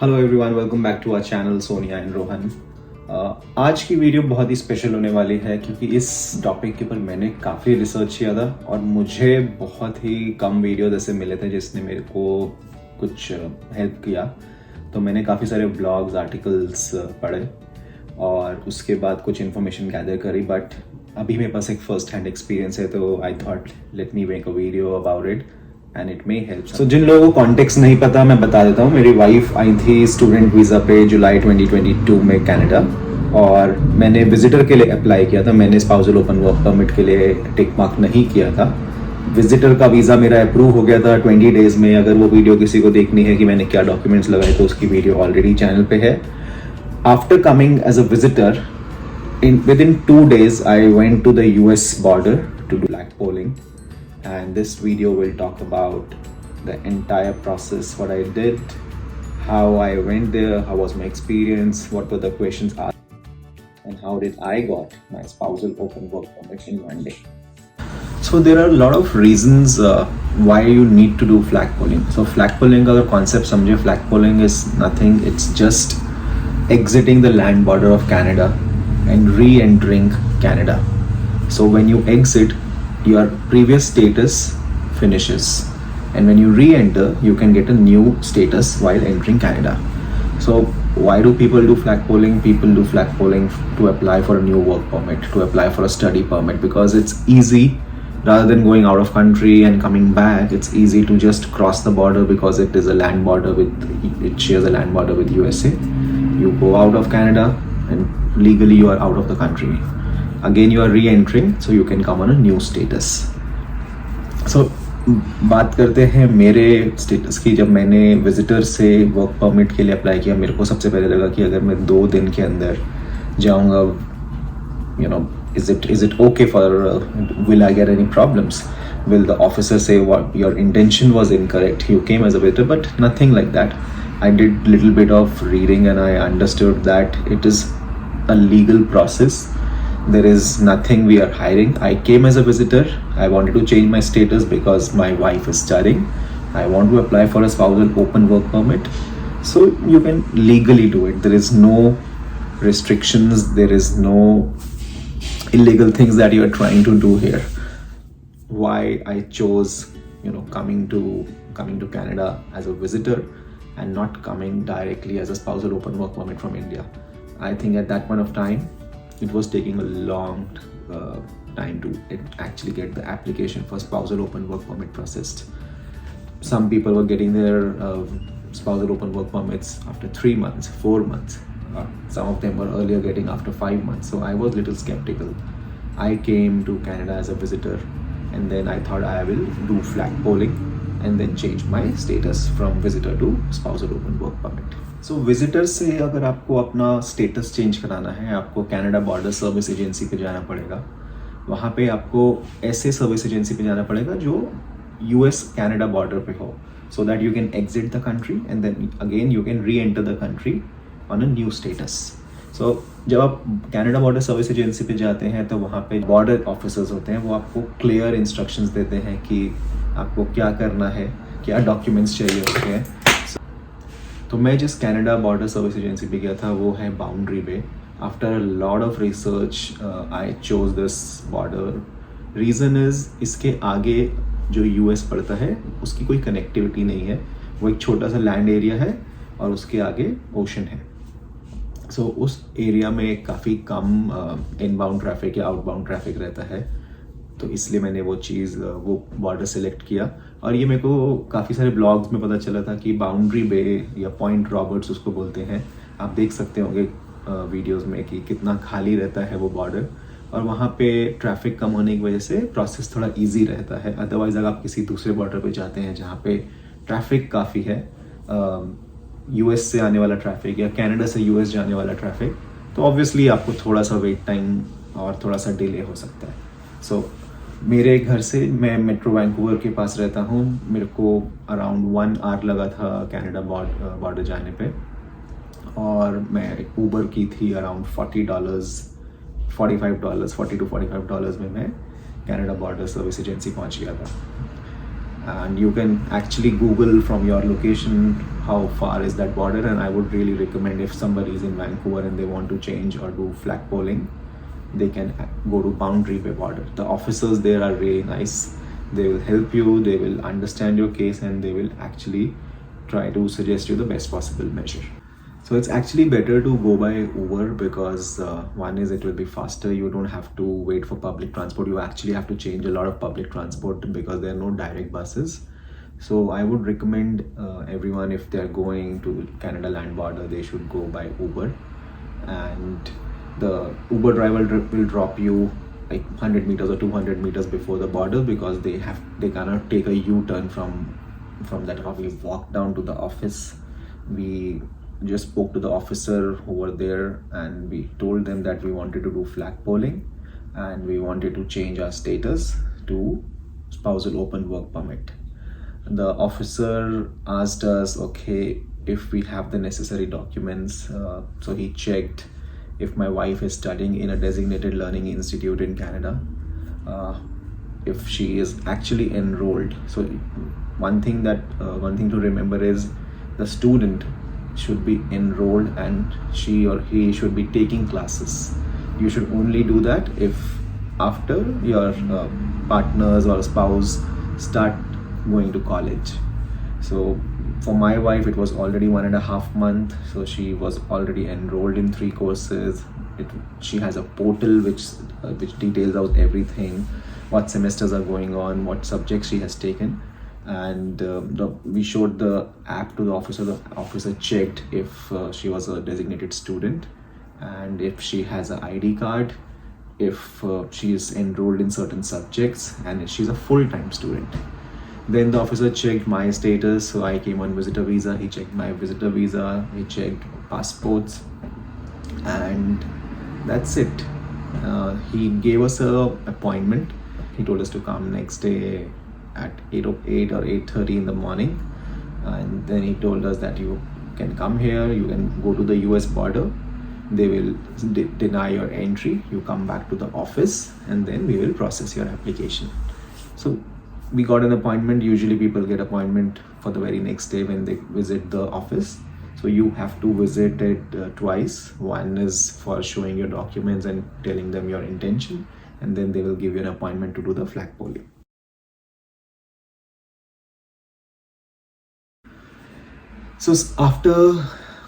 Hello everyone, welcome back to our channel Sonia and Rohan. आज की video बहुत ही स्पेशल होने वाली है क्योंकि इस टॉपिक के ऊपर मैंने काफ़ी रिसर्च किया था और मुझे बहुत ही कम वीडियो जैसे मिले थे जिसने मेरे को कुछ हेल्प किया। तो मैंने काफ़ी सारे ब्लॉग्स आर्टिकल्स पढ़े और उसके बाद कुछ इन्फॉर्मेशन गैदर करी, बट अभी मेरे पास एक फर्स्ट हैंड एक्सपीरियंस है तो I thought let me make a video about it and it may help. So जिन लोगों को कॉन्टेक्स्ट नहीं पता मैं बता देता हूँ। मेरी वाइफ आई थी स्टूडेंट वीज़ा पे जुलाई 2022 में कनाडा, और मैंने विजिटर के लिए अप्लाई किया था। मैंने स्पाउसल ओपन वर्क परमिट के लिए टिक मार्क नहीं किया था। विजिटर का वीज़ा मेरा अप्रूव हो गया था 20 डेज में। अगर वो वीडियो किसी को देखनी है कि मैंने क्या डॉक्यूमेंट्स लगाए तो उसकी वीडियो ऑलरेडी चैनल पे है। After coming as a visitor within 2 days I went to the US border to do flagpolling, and this video will talk about the entire process, what I did, how I went there, how was my experience, what were the questions asked, and how did I got my spousal open work permit in 1 day. So there are a lot of reasons why you need to do flagpolling. So flagpolling का अगर concept समझे, flagpolling is nothing, it's just exiting the land border of Canada and re-entering Canada. So when you exit, your previous status finishes, and when you re-enter you can get a new status while entering Canada. So why do people do flagpolling? People do flagpolling to apply for a new work permit, to apply for a study permit, because it's easy. Rather than going out of country and coming back, it's easy to just cross the border because it is a land border it shares a land border with USA. You go out of Canada and legally you are out of the country. Again you are re-entering, so you can come on a new status. So बात करते हैं मेरे status की। जब मैंने visitor से work permit के लिए अप्लाई किया, मेरे को सबसे पहले लगा कि अगर मैं 2 दिन के अंदर जाऊंगा, you know, is it okay for will I get any problems? Will the officer say what your intention was incorrect, you came as a visitor? But nothing like that. I did little bit of reading and I understood that it is a legal process. There is nothing we are hiding. I came as a visitor. I wanted to change my status because my wife is studying. I want to apply for a spousal open work permit. So you can legally do it. There is no restrictions. There is no illegal things that you are trying to do here. Why I chose, coming to Canada as a visitor and not coming directly as a spousal open work permit from India. I think at that point of time, it was taking a long time to actually get the application for spousal open work permit processed. Some people were getting their spousal open work permits after 3 months, 4 months. Some of them were earlier getting after 5 months. So I was a little skeptical. I came to Canada as a visitor, and then I thought I will do flagpolling and then change my status from visitor to spousal open work permit. So visitor से अगर आपको अपना status change कराना है, आपको Canada border service agency पे जाना पड़ेगा। वहाँ पे आपको ऐसे सर्विस एजेंसी पे जाना पड़ेगा जो यूएस कनाडा बॉर्डर पे हो, so that you can exit the country and then again you can reenter the country on a new status. So जब आप कनाडा बॉर्डर सर्विस एजेंसी पे जाते हैं तो वहाँ पे बॉर्डर ऑफिसर्स होते हैं, वो आपको क्लियर इंस्ट्रक्शंस देते हैं कि आपको क्या करना है, क्या डॉक्यूमेंट्स चाहिए होते हैं। तो मैं जिस कनाडा बॉर्डर सर्विस एजेंसी पे गया था वो है Boundary Bay. After a lot of research I chose this border. Reason is इसके आगे जो यूएस पड़ता है उसकी कोई कनेक्टिविटी नहीं है। वो एक छोटा सा लैंड एरिया है और उसके आगे ओशन है। सो उस एरिया में काफ़ी कम इनबाउंड ट्रैफिक या आउटबाउंड ट्रैफिक रहता है, तो इसलिए मैंने वो बॉर्डर सेलेक्ट किया। और ये मेरे को काफ़ी सारे ब्लॉग्स में पता चला था कि बाउंड्री बे या पॉइंट रॉबर्ट्स उसको बोलते हैं। आप देख सकते होंगे वीडियोस में कि कितना खाली रहता है वो बॉर्डर, और वहाँ पे ट्रैफिक कम होने की वजह से प्रोसेस थोड़ा इजी रहता है। अदरवाइज अगर आप किसी दूसरे बॉर्डर पे जाते हैं जहाँ पे ट्रैफिक काफ़ी है, यूएस से आने वाला ट्रैफिक या कनाडा से यूएस जाने वाला ट्रैफिक, तो ऑब्वियसली आपको थोड़ा सा वेट टाइम और थोड़ा सा डिले हो सकता है। सो मेरे घर से, मैं मेट्रो वैंकूवर के पास रहता हूँ, मेरे को अराउंड 1 आवर लगा था कनाडा बॉर्डर जाने पे, और मैं एक ऊबर की थी अराउंड $40 40 to $45 में मैं कनाडा बॉर्डर सर्विस एजेंसी पहुँच गया था। and you can actually Google from your location how far is that border, and I would really recommend if somebody is in Vancouver and they want to change or do flagpolling, they can go to Boundary Bay border. The officers there are really nice. They will help you, they will understand your case, and they will actually try to suggest you the best possible measure. So it's actually better to go by Uber because one is it will be faster. You don't have to wait for public transport. You actually have to change a lot of public transport because there are no direct buses. So I would recommend everyone, if they're going to Canada land border, they should go by Uber, and the Uber driver will drop you like 100 meters or 200 meters before the border, because they cannot take a U-turn from that. We walked down to the office. We just spoke to the officer who were there, and we told them that we wanted to do flagpolling and we wanted to change our status to spousal open work permit. The officer asked us, okay, if we have the necessary documents. So he checked if my wife is studying in a designated learning institute in Canada, if she is actually enrolled. So one thing to remember is the student should be enrolled and she or he should be taking classes. You should only do that if after your partners or spouse start going to college. So for my wife, it was already 1.5 months, so she was already enrolled in 3 courses. She has a portal which details out everything, what semesters are going on, what subjects she has taken, and we showed the app to the officer. The officer checked if she was a designated student, and if she has an ID card, if she is enrolled in certain subjects, and if she's a full-time student. Then the officer checked my status, so I came on visitor visa. He checked my visitor visa, he checked passports, and that's it. He gave us a appointment. He told us to come next day at 8 or 8:30 in the morning, and then he told us that you can come here, you can go to the US border, they will deny your entry, you come back to the office, and then we will process your application. So we got an appointment. Usually people get appointment for the very next day when they visit the office. So you have to visit it twice. One is for showing your documents and telling them your intention, and then they will give you an appointment to do the flagpolling. So after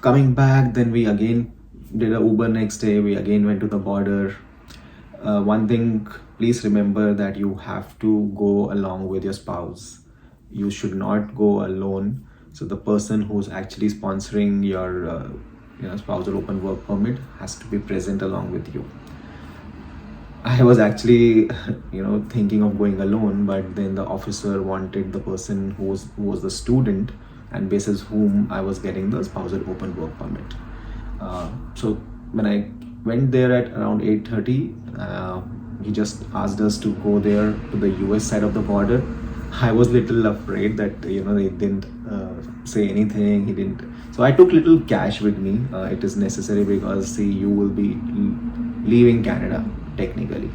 coming back, then we again did a Uber next day. We again went to the border. One thing, please remember that you have to go along with your spouse. You should not go alone. So the person who's actually sponsoring your spousal open work permit has to be present along with you. I was actually thinking of going alone, but then the officer wanted the person who was the student, and basis whom I was getting the spousal open work permit. So when I went there at around 8:30, he just asked us to go there to the US side of the border. I was little afraid that they didn't say anything. He didn't. So I took little cash with me. It is necessary because you will be leaving Canada technically,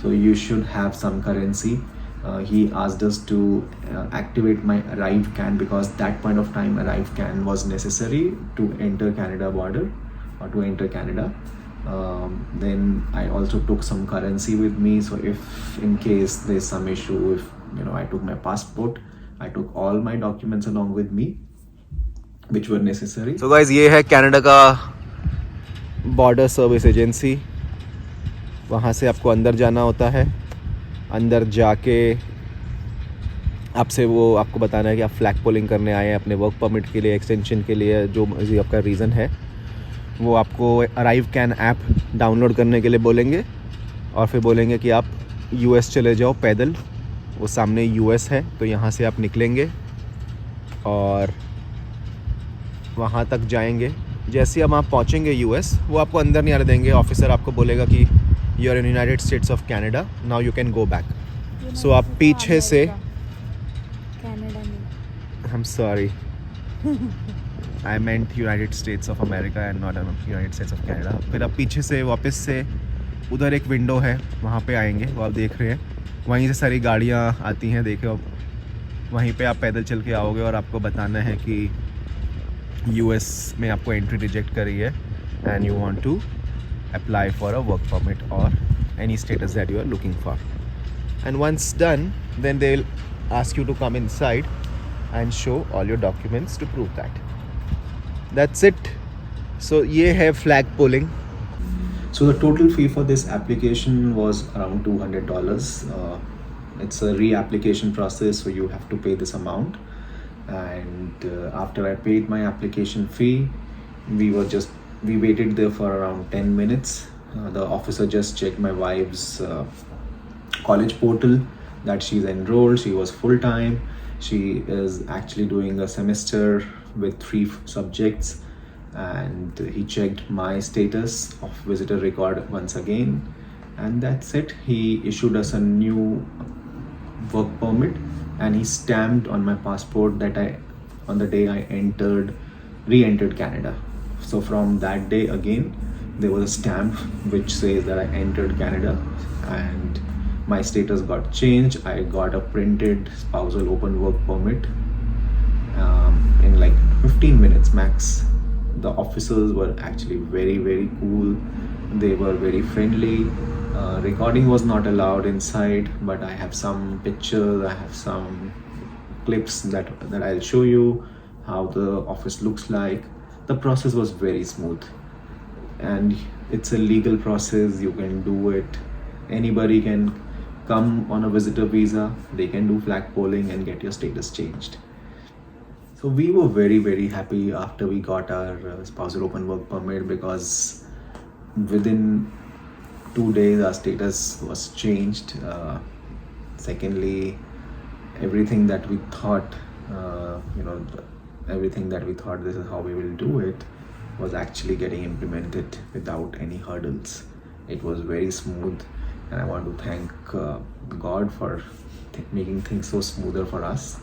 so you should have some currency. He asked us to activate my arrive can, because that point of time arrive can was necessary to enter Canada border or to enter Canada. Then I also took some currency with me, so if in case there's some issue, if I took my passport, I took all my documents along with me which were necessary. So guys, ये है Canada का border service agency. वहाँ से आपको अंदर जाना होता है. अंदर जाके आपसे वो आपको बताना है कि आप फ्लैग पोलिंग करने आए हैं अपने वर्क परमिट के लिए, एक्सटेंशन के लिए, जो आपका रीज़न है. वो आपको अराइव कैन ऐप डाउनलोड करने के लिए बोलेंगे, और फिर बोलेंगे कि आप यूएस चले जाओ पैदल. वो सामने यूएस है, तो यहाँ से आप निकलेंगे और वहाँ तक जाएंगे. जैसे ही हम आप पहुँचेंगे यूएस, वो आपको अंदर नहीं आने देंगे. ऑफिसर आपको बोलेगा कि you are in United States of Canada, now you can go back. So आप पीछे से, I am sorry, I meant United States of America and not United States of Canada. फिर आप पीछे से वापस से उधर एक विंडो है, वहाँ पे आएंगे. वो आप देख रहे हैं, वहीं से सारी गाड़ियाँ आती हैं. देखो, वहीं पे आप पैदल चल के आओगे और आपको बताना है कि US में आपको एंट्री रिजेक्ट करी है and you want to apply for a work permit or any status that you are looking for. And once done, then they'll ask you to come inside and show all your documents to prove that. That's it. So ये है flag polling. So the total fee for this application was around $200. It's a reapplication process, so you have to pay this amount. And after I paid my application fee, we waited there for around 10 minutes. The officer just checked my wife's college portal that she's enrolled. She was full-time. She is actually doing a semester with 3 subjects, and he checked my status of visitor record once again, and that's it. He issued us a new work permit, and he stamped on my passport that on the day I re-entered Canada. So from that day again, there was a stamp which says that I entered Canada, and my status got changed. I got a printed spousal open work permit in like 15 minutes max. The officers were actually very cool. They were very friendly. Recording was not allowed inside, but I have some pictures, I have some clips that I'll show you how the office looks like. The process was very smooth, and it's a legal process. You can do it. Anybody can come on a visitor visa. They can do flag polling and get your status changed. So we were very happy after we got our spousal open work permit, because within 2 days our status was changed. Secondly, everything that we thought, everything that we thought this is how we will do it, was actually getting implemented without any hurdles. It was very smooth, and I want to thank God for making things so smoother for us.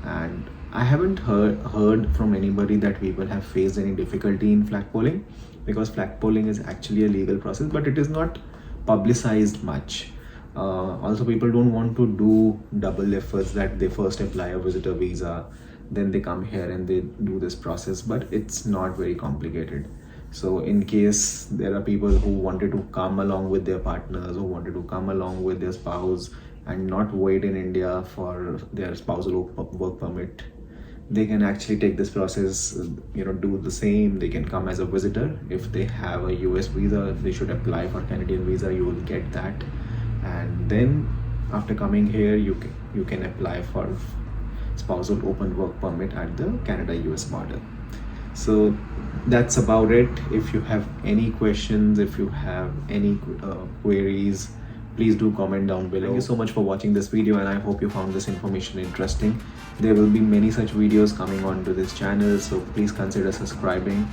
And I haven't heard from anybody that people have faced any difficulty in flag polling, because flag polling is actually a legal process, but it is not publicized much. Also, people don't want to do double efforts, that they first apply a visitor visa, then they come here and they do this process, but it's not very complicated. So in case there are people who wanted to come along with their partners, who wanted to come along with their spouse and not wait in India for their spousal work permit, they can actually take this process, do the same. They can come as a visitor. If they have a US visa, they should apply for Canadian visa. You will get that, and then after coming here, you can apply for spousal open work permit at the Canada-US border. So that's about it. If you have any questions, if you have any queries, please do comment down below. Thank you so much for watching this video, and I hope you found this information interesting. There will be many such videos coming onto this channel, so please consider subscribing.